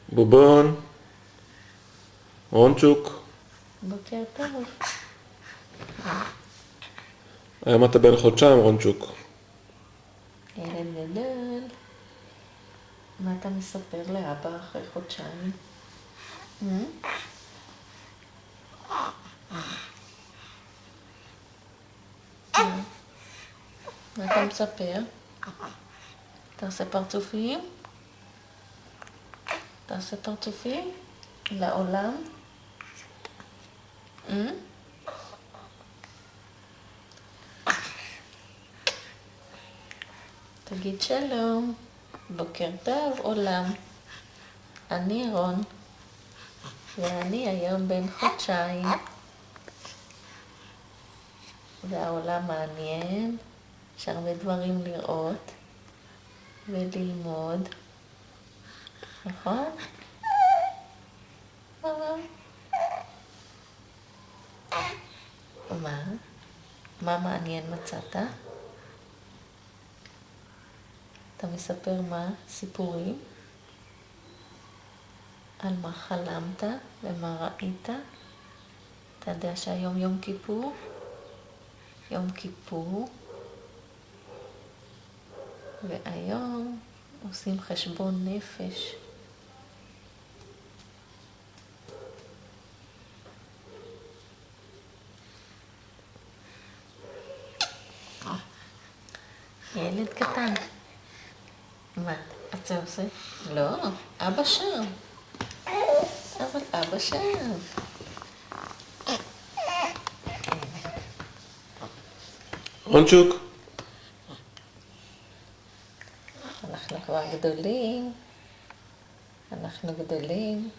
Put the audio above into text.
בובון, רונצ'וק, בוקר טוב. היום אתה בן חודשיים רונצ'וק. ילד גדול. מה אתה מספר לאבא אחרי חודשיים? מה אתה מספר? אתה עושה פרצופים? אתה עושה פרצופים? לעולם? תגיד שלום. בוקר טוב עולם. אני רון. ואני היום בן חודשיים. והעולם מעניין. יש הרבה דברים לראות וללמוד. נכון? מה? מה מעניין מצאת? אתה מספר מה? סיפורים? על מה חלמת ומה ראית? אתה יודע שהיום יום כיפור? יום כיפור. והיום עושים חשבון נפש. ילד קטן. מה? אתה עושה? לא, אבא שם. אבל אבא שם. רונצ'וק, אנחנו כבר גדולים. אנחנו גדולים.